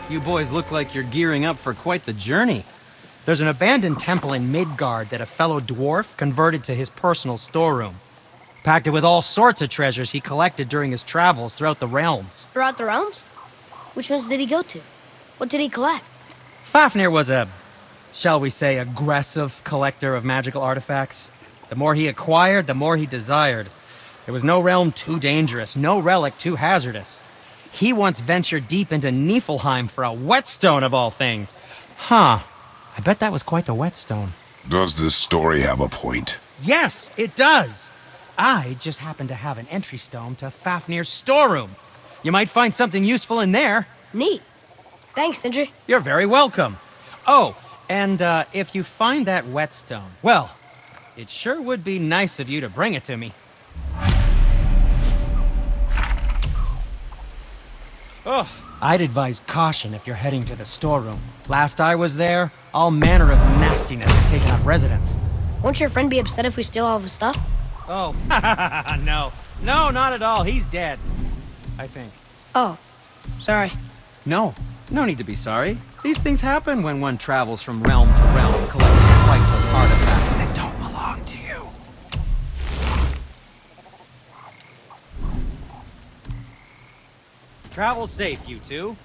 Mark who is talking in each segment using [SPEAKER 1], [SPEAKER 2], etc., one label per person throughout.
[SPEAKER 1] You boys look like you're gearing up for quite the journey. There's an abandoned temple in Midgard that a fellow dwarf converted to his personal storeroom. Packed it with all sorts of treasures he collected during his travels throughout the realms.
[SPEAKER 2] Throughout the realms? Which ones did he go to? What did he collect?
[SPEAKER 1] Fafnir was a, shall we say, aggressive collector of magical artifacts. The more he acquired, the more he desired. There was no realm too dangerous, no relic too hazardous. He once ventured deep into Niflheim for a whetstone of all things. Huh. I bet that was quite the whetstone.
[SPEAKER 3] Does this story have a point?
[SPEAKER 1] Yes, it does. I just happen to have an entry stone to Fafnir's storeroom. You might find something useful in there.
[SPEAKER 2] Neat. Thanks, Sindri.
[SPEAKER 1] You're very welcome. Oh, and if you find that whetstone, well, it sure would be nice of you to bring it to me. Oh, I'd advise caution if you're heading to the storeroom. Last I was there, all manner of nastiness had taken up residence.
[SPEAKER 2] Won't your friend be upset if we steal all of his stuff?
[SPEAKER 1] Oh, no. No, not at all. He's dead. I think.
[SPEAKER 2] Oh, sorry.
[SPEAKER 1] No need to be sorry. These things happen when one travels from realm to realm collecting priceless artifacts that don't belong to you. Travel safe, you two.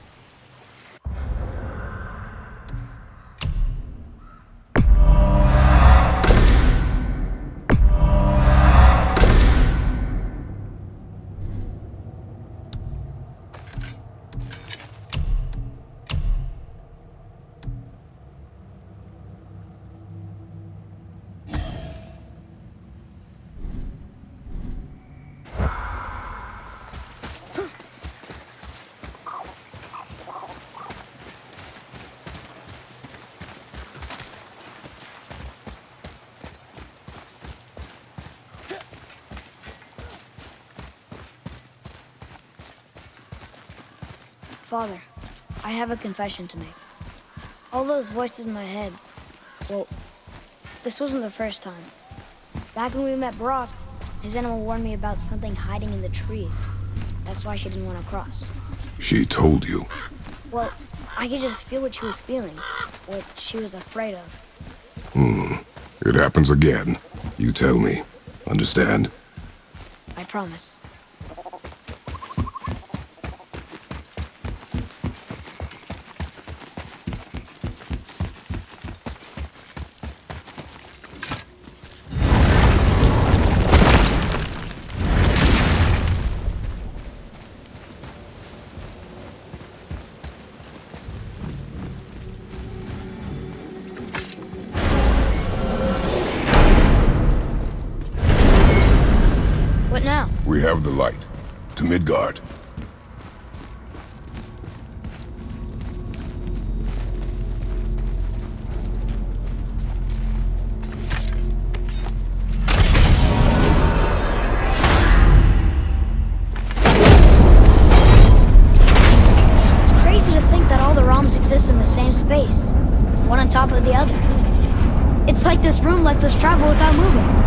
[SPEAKER 2] Father, I have a confession to make. All those voices in my head, well, this wasn't the first time. Back when we met Brock, his animal warned me about something hiding in the trees. That's why she didn't want to cross.
[SPEAKER 3] She told you.
[SPEAKER 2] Well, I could just feel what she was feeling, what she was afraid of.
[SPEAKER 3] It happens again. You tell me. Understand?
[SPEAKER 2] I promise.
[SPEAKER 3] We have the light. To Midgard.
[SPEAKER 2] It's crazy to think that all the realms exist in the same space, one on top of the other. It's like this room lets us travel without moving.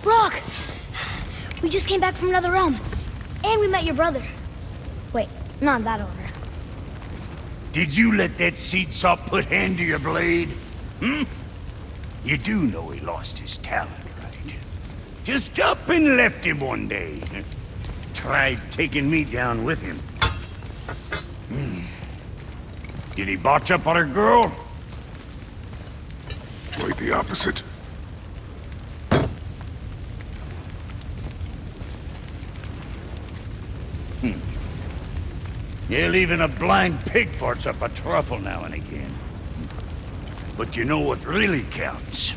[SPEAKER 2] Brock! We just came back from another realm. And we met your brother. Wait, not in that order.
[SPEAKER 4] Did you let that seed sop put hand to your blade? You do know he lost his talent, right? Just up and left him one day. Tried taking me down with him. Did he botch up on her girl?
[SPEAKER 3] Quite the opposite.
[SPEAKER 4] Yeah, even a blind pig farts up a truffle now and again. But you know what really counts?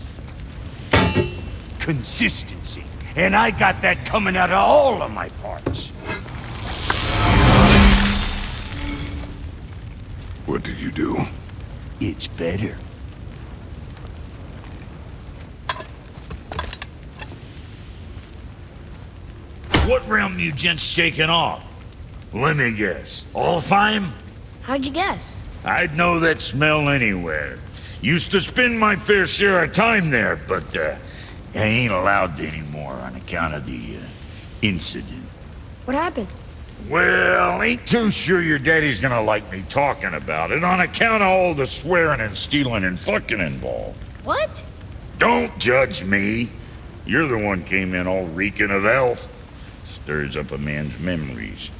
[SPEAKER 4] Consistency. And I got that coming out of all of my parts.
[SPEAKER 3] What did you do?
[SPEAKER 4] It's better.
[SPEAKER 5] What realm you gents shaking off? Let me guess. Alfheim?
[SPEAKER 2] How'd you guess?
[SPEAKER 5] I'd know that smell anywhere. Used to spend my fair share of time there, but I ain't allowed to anymore on account of the incident.
[SPEAKER 2] What happened?
[SPEAKER 5] Well, ain't too sure your daddy's gonna like me talking about it on account of all the swearing and stealing and fucking involved.
[SPEAKER 2] What?
[SPEAKER 5] Don't judge me. You're the one came in all reeking of elf. Stirs up a man's memories.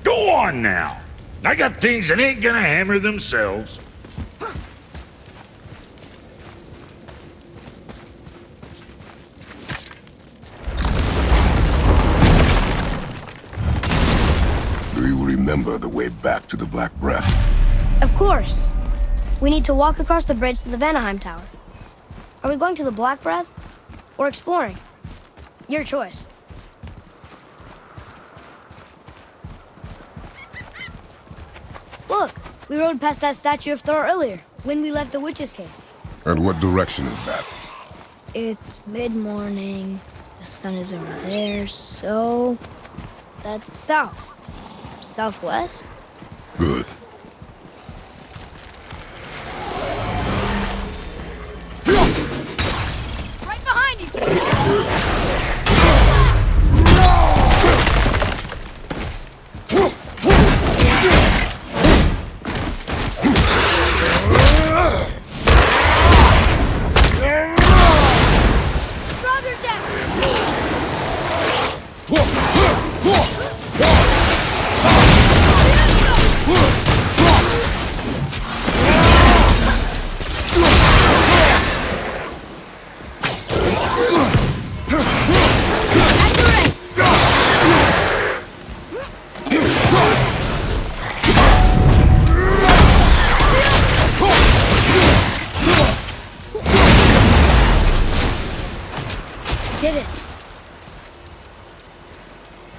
[SPEAKER 5] Go on now. I got things that ain't gonna hammer themselves.
[SPEAKER 3] Do you remember the way back to the Black Breath?
[SPEAKER 2] Of course. We need to walk across the bridge to the Vanaheim Tower. Are we going to the Black Breath? Or exploring? Your choice. Look, we rode past that statue of Thor earlier, when we left the Witch's Cave.
[SPEAKER 3] And what direction is that?
[SPEAKER 2] It's mid-morning, the sun is over there, so... that's south. Southwest?
[SPEAKER 3] Good.
[SPEAKER 2] Right behind you!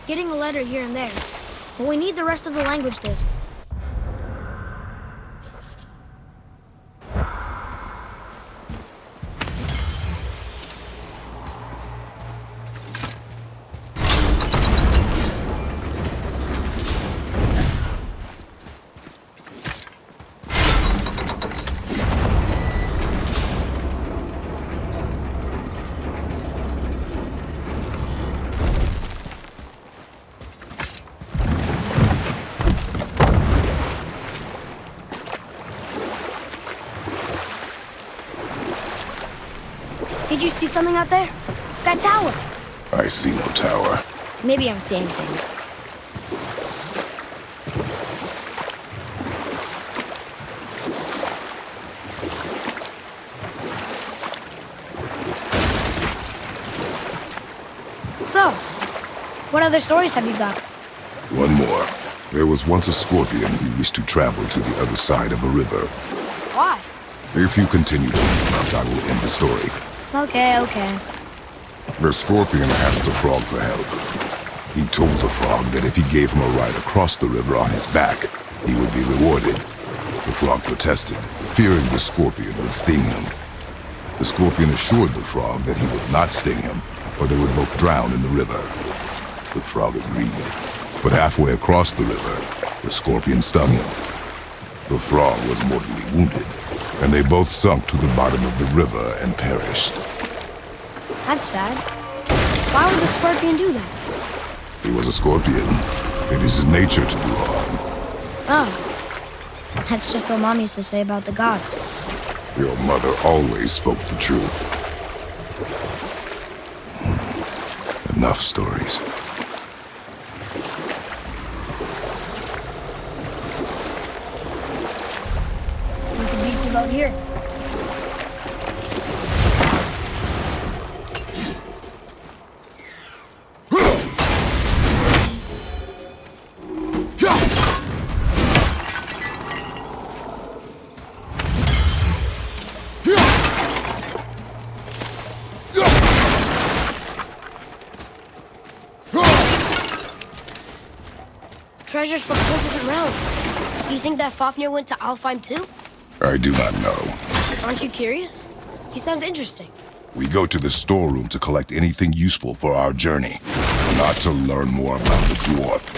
[SPEAKER 2] Getting a letter here and there, but we need the rest of the language disk. Did you see something out there? That tower.
[SPEAKER 3] I see no tower.
[SPEAKER 2] Maybe I'm seeing things. So, what other stories have you got?
[SPEAKER 3] One more. There was once a scorpion who wished to travel to the other side of a river.
[SPEAKER 2] Why?
[SPEAKER 3] If you continue to interrupt, I will end the story.
[SPEAKER 2] Okay.
[SPEAKER 3] The scorpion asked the frog for help. He told the frog that if he gave him a ride across the river on his back, he would be rewarded. The frog protested, fearing the scorpion would sting him. The scorpion assured the frog that he would not sting him, or they would both drown in the river. The frog agreed, but halfway across the river, the scorpion stung him. The frog was mortally wounded, and they both sunk to the bottom of the river and perished.
[SPEAKER 2] That's sad. Why would the scorpion do that?
[SPEAKER 3] He was a scorpion. It is his nature to do harm.
[SPEAKER 2] Oh. That's just what Mom used to say about the gods.
[SPEAKER 3] Your mother always spoke the truth. Enough stories.
[SPEAKER 2] We could reach the boat here. Treasures from 4 different realms. Do you think that Fafnir went to Alfheim too?
[SPEAKER 3] I do not know.
[SPEAKER 2] Aren't you curious? He sounds interesting.
[SPEAKER 3] We go to the storeroom to collect anything useful for our journey, not to learn more about the dwarf.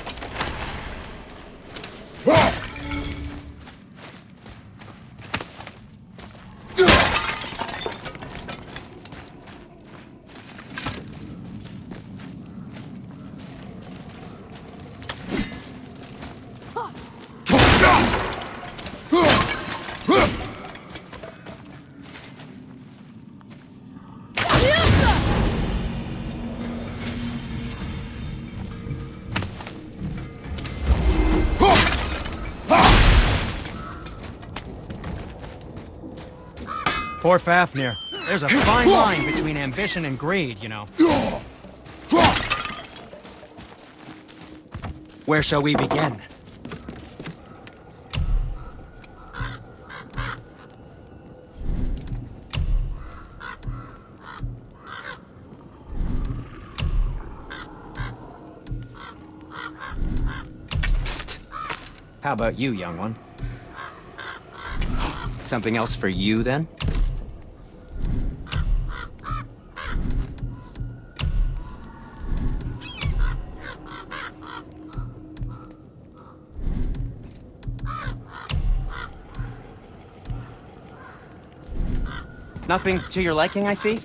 [SPEAKER 1] Poor Fafnir. There's a fine line between ambition and greed, you know. Where shall we begin? Psst. How about you, young one? Something else for you, then? Nothing to your liking, I see?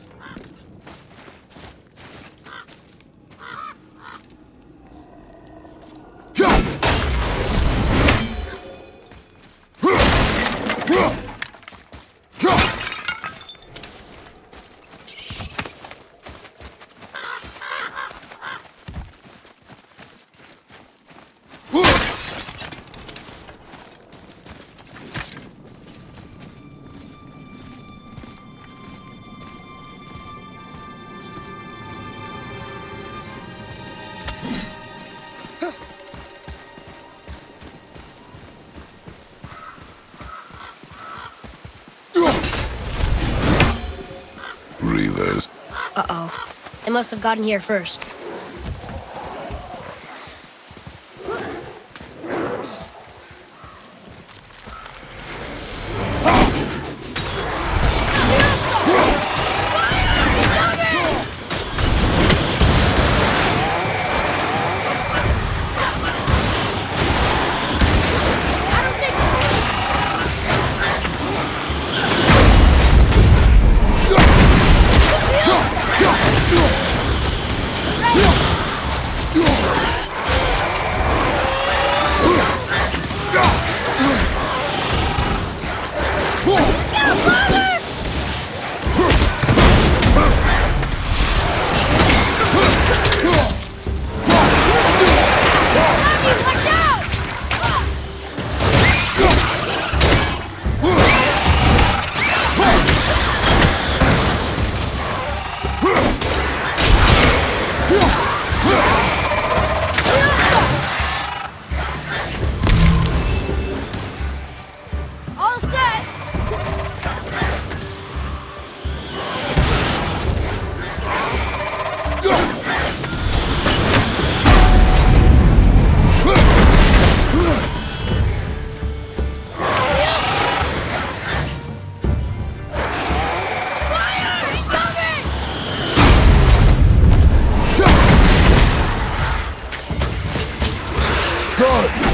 [SPEAKER 3] Reavers.
[SPEAKER 2] Uh-oh. They must have gotten here first.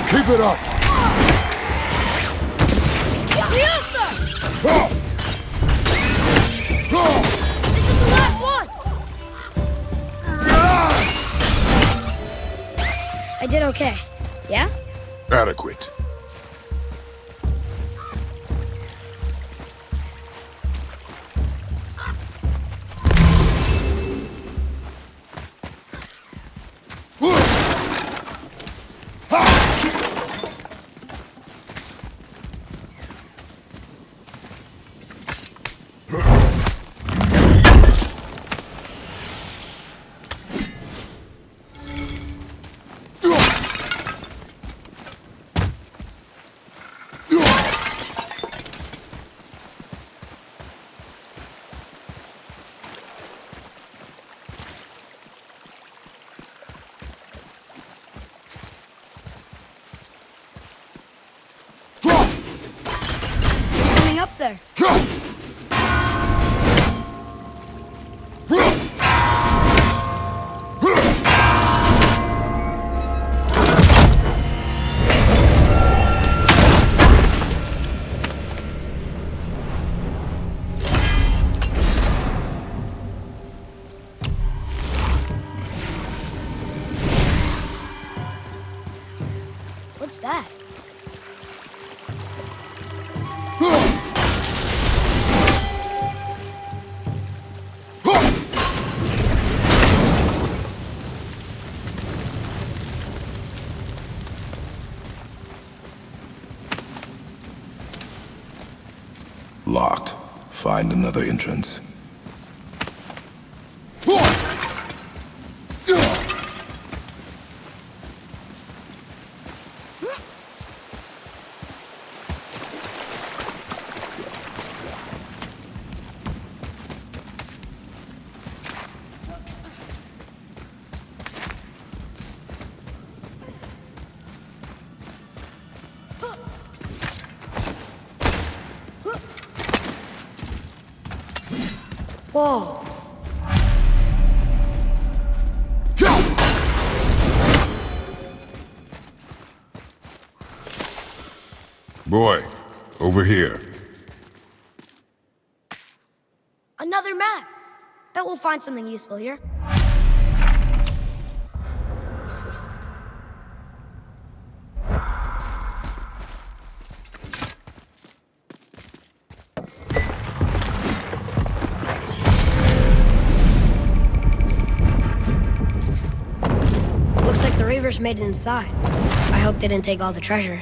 [SPEAKER 3] Keep it up!
[SPEAKER 2] This is the last one! I did okay. Yeah?
[SPEAKER 3] Adequate.
[SPEAKER 2] up there. What's that?
[SPEAKER 3] Locked. Find another entrance.
[SPEAKER 2] Whoa.
[SPEAKER 3] Boy, over here.
[SPEAKER 2] Another map. Bet we'll find something useful here. Looks like the Reavers made it inside. I hope they didn't take all the treasure.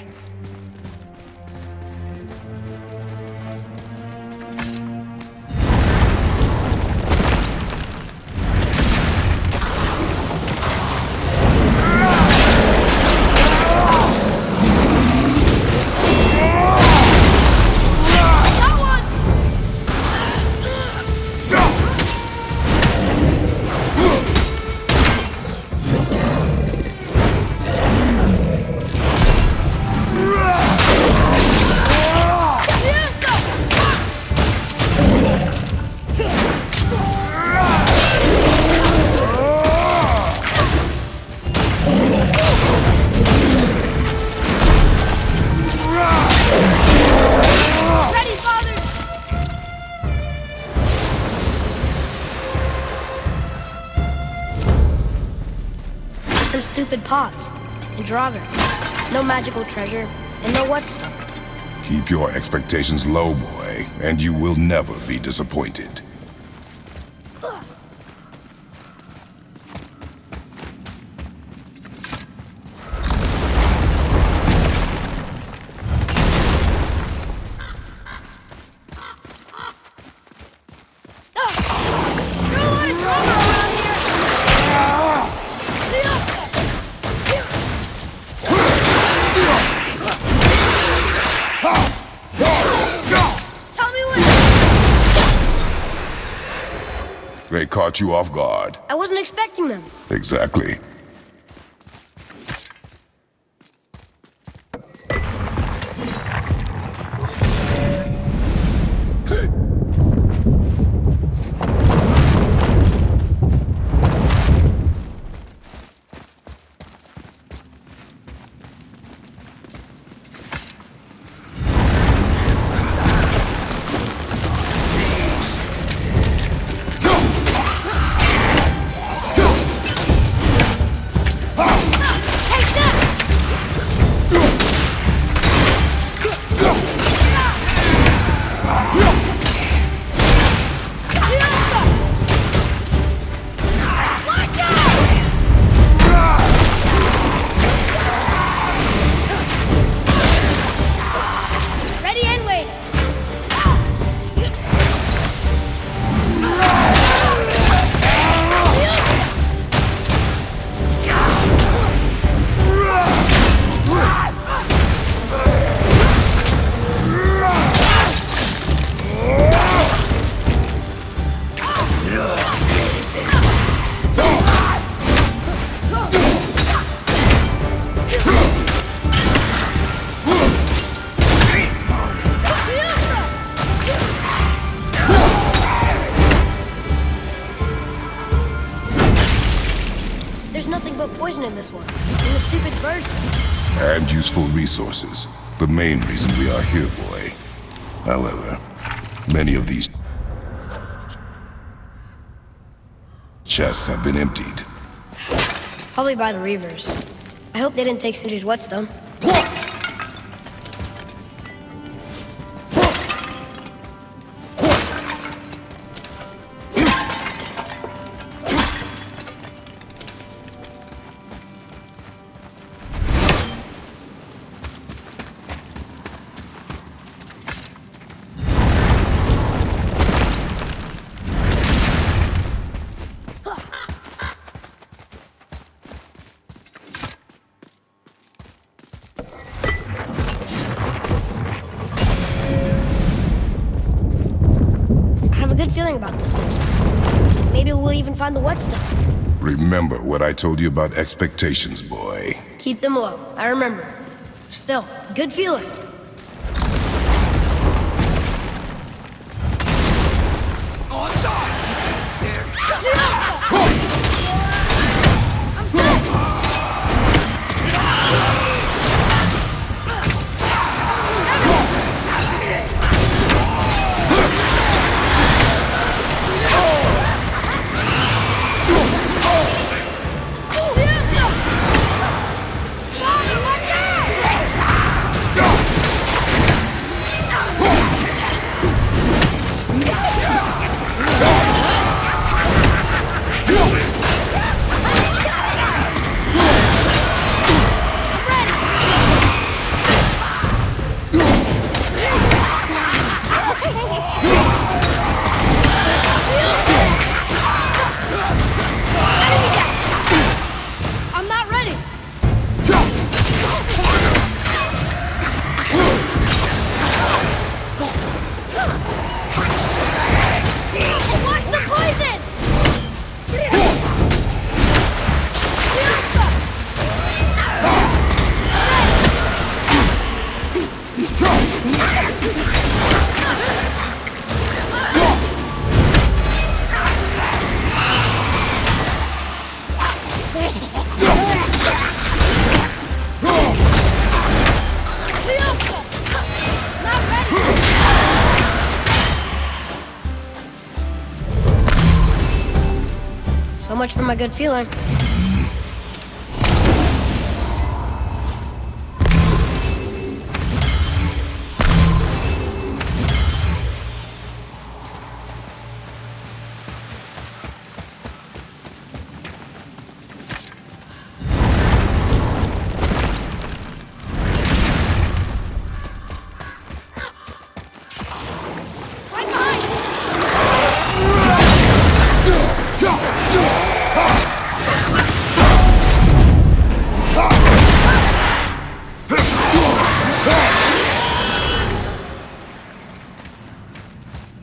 [SPEAKER 2] Some stupid pots and Draugr. No magical treasure and no what stuff.
[SPEAKER 3] Keep your expectations low, boy, and you will never be disappointed. They caught you off guard.
[SPEAKER 2] I wasn't expecting them.
[SPEAKER 3] Exactly. and useful resources. The main reason we are here, boy. However, many of these chests have been emptied.
[SPEAKER 2] Probably by the Reavers. I hope they didn't take Sindri's whetstone. About this next one. Maybe we'll even find the whetstone.
[SPEAKER 3] Remember what I told you about expectations, boy.
[SPEAKER 2] Keep them low. I remember. Still, good feeling. So much for my good feeling.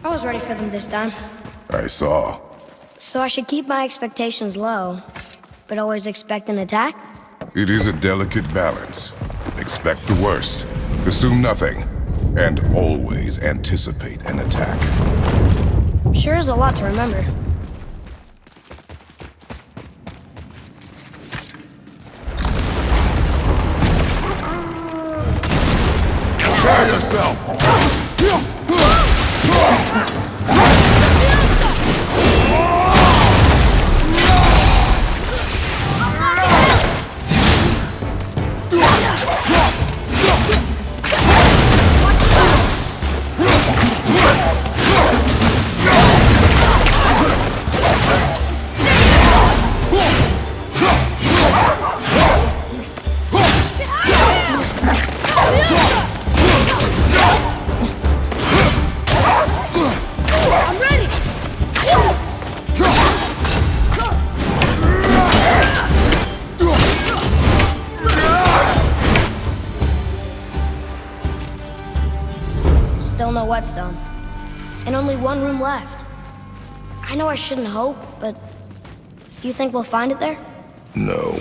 [SPEAKER 2] I was ready for them this time.
[SPEAKER 3] I saw.
[SPEAKER 2] So I should keep my expectations low, but always expect an attack?
[SPEAKER 3] It is a delicate balance. Expect the worst, assume nothing, and always anticipate an attack.
[SPEAKER 2] Sure is a lot to remember.
[SPEAKER 3] Prepare yourself!
[SPEAKER 2] Still no whetstone. And only one room left. I know I shouldn't hope, but do you think we'll find it there?
[SPEAKER 3] No.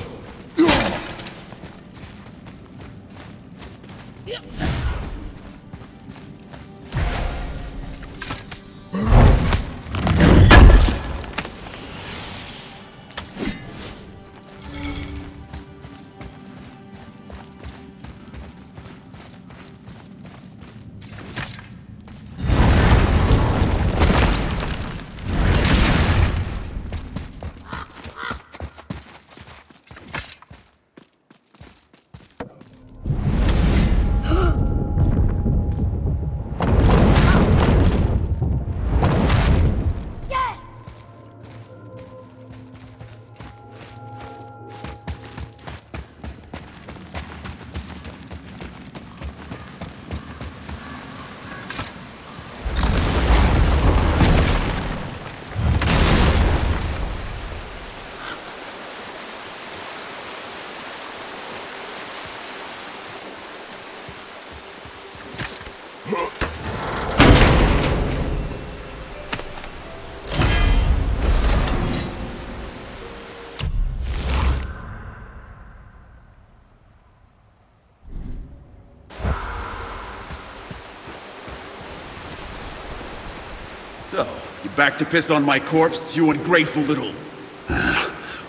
[SPEAKER 6] So, you back to piss on my corpse, you ungrateful little...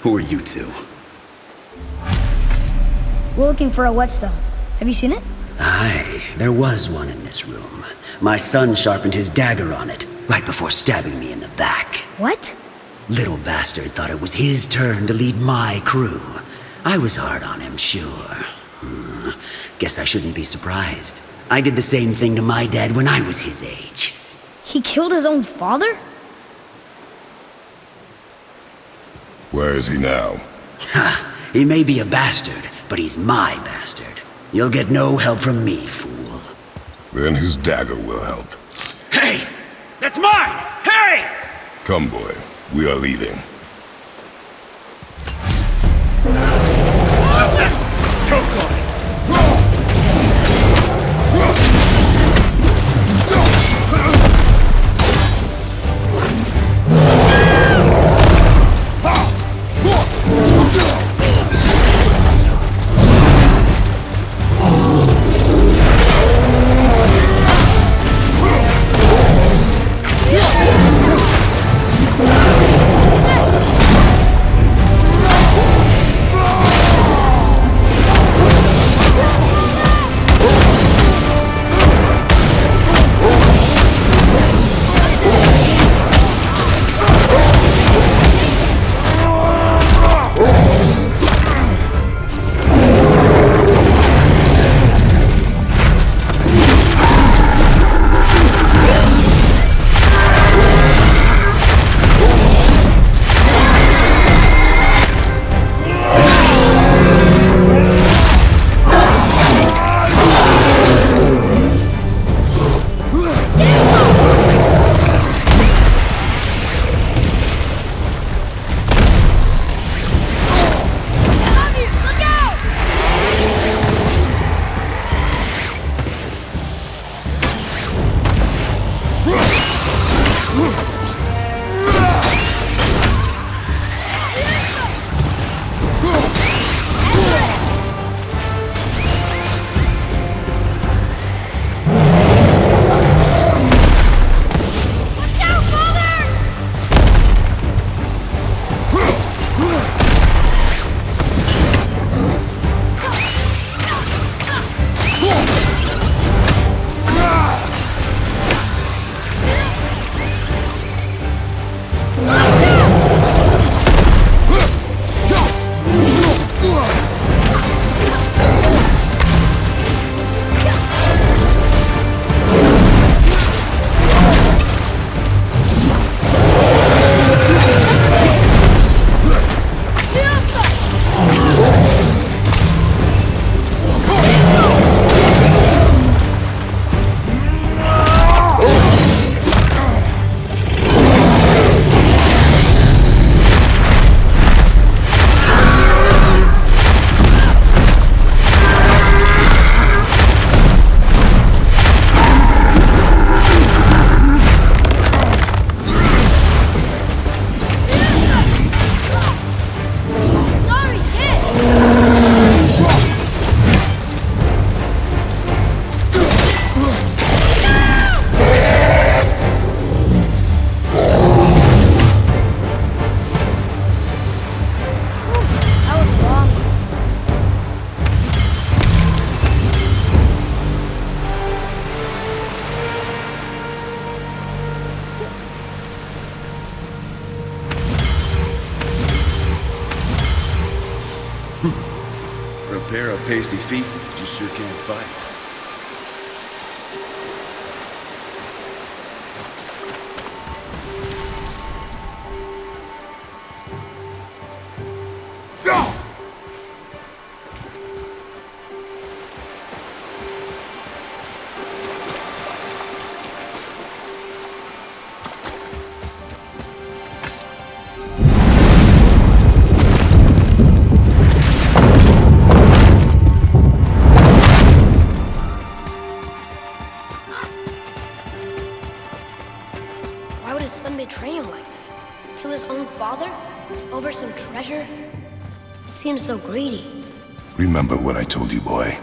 [SPEAKER 6] who are you two?
[SPEAKER 2] We're looking for a whetstone. Have you seen it?
[SPEAKER 7] Aye, there was one in this room. My son sharpened his dagger on it, right before stabbing me in the back.
[SPEAKER 2] What?
[SPEAKER 7] Little bastard thought it was his turn to lead my crew. I was hard on him, sure. Guess I shouldn't be surprised. I did the same thing to my dad when I was his age.
[SPEAKER 2] He killed his own father?
[SPEAKER 3] Where is he now?
[SPEAKER 7] Ha! He may be a bastard, but he's my bastard. You'll get no help from me, fool.
[SPEAKER 3] Then his dagger will help.
[SPEAKER 6] Hey! That's mine! Hey!
[SPEAKER 3] Come, boy. We are leaving.
[SPEAKER 6] Choke on it! For a pair of pasty fifis, you sure can't fight.
[SPEAKER 2] Betray him like that? Kill his own father? Over some treasure? It seems so greedy.
[SPEAKER 3] Remember what I told you, boy.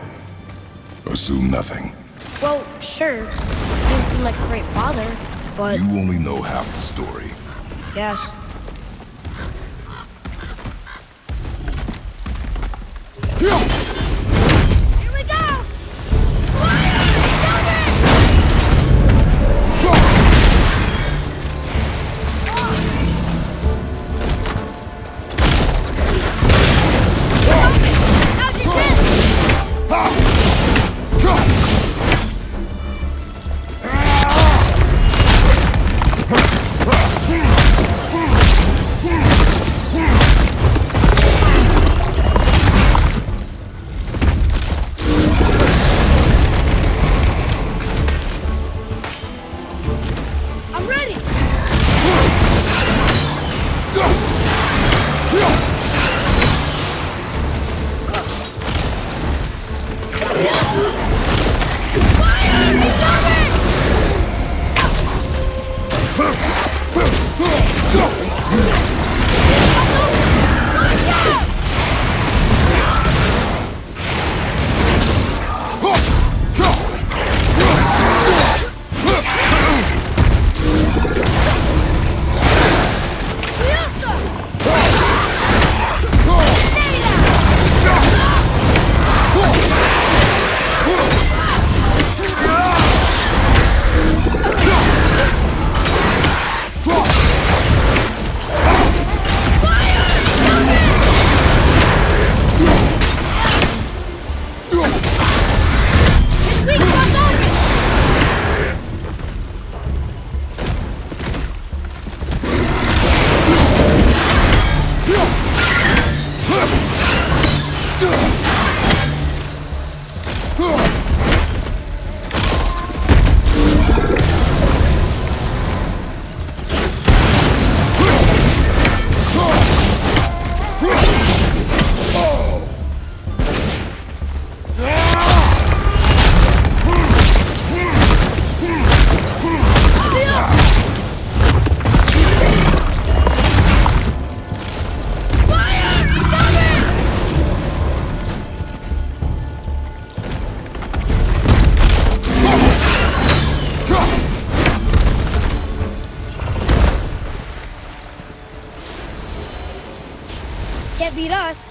[SPEAKER 3] Assume nothing.
[SPEAKER 2] Well, sure. He didn't seem like a great father. but
[SPEAKER 3] You only know half the story.
[SPEAKER 2] yes. Here we go! I'm ready! Can't beat us.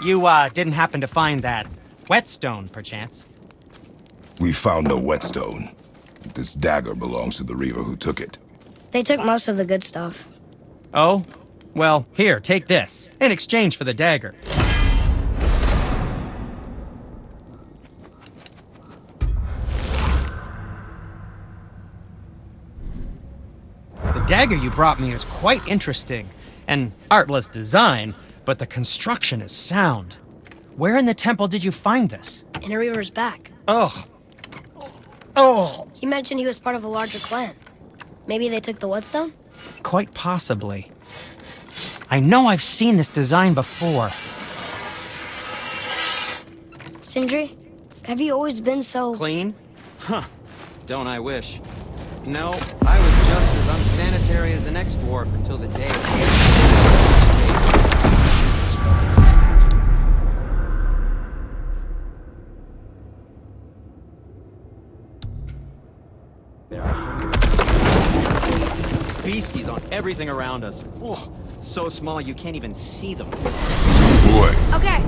[SPEAKER 1] You, didn't happen to find that whetstone, perchance?
[SPEAKER 3] We found no whetstone. This dagger belongs to the Reaver who took it.
[SPEAKER 2] They took most of the good stuff.
[SPEAKER 1] Oh? Well, here, take this, in exchange for the dagger. The dagger you brought me is quite interesting. An artless design, but the construction is sound. Where in the temple did you find this?
[SPEAKER 2] In a Reaver's back.
[SPEAKER 1] Ugh. Oh!
[SPEAKER 2] He mentioned he was part of a larger clan. Maybe they took the whetstone?
[SPEAKER 1] Quite possibly. I know I've seen this design before.
[SPEAKER 2] Sindri, have you always been so...
[SPEAKER 1] Clean? Huh. Don't I wish. No, I was just as unsanitary as the next dwarf until the day... There are beasties on everything around us. Oh, so small you can't even see them.
[SPEAKER 3] Boy,
[SPEAKER 2] Okay,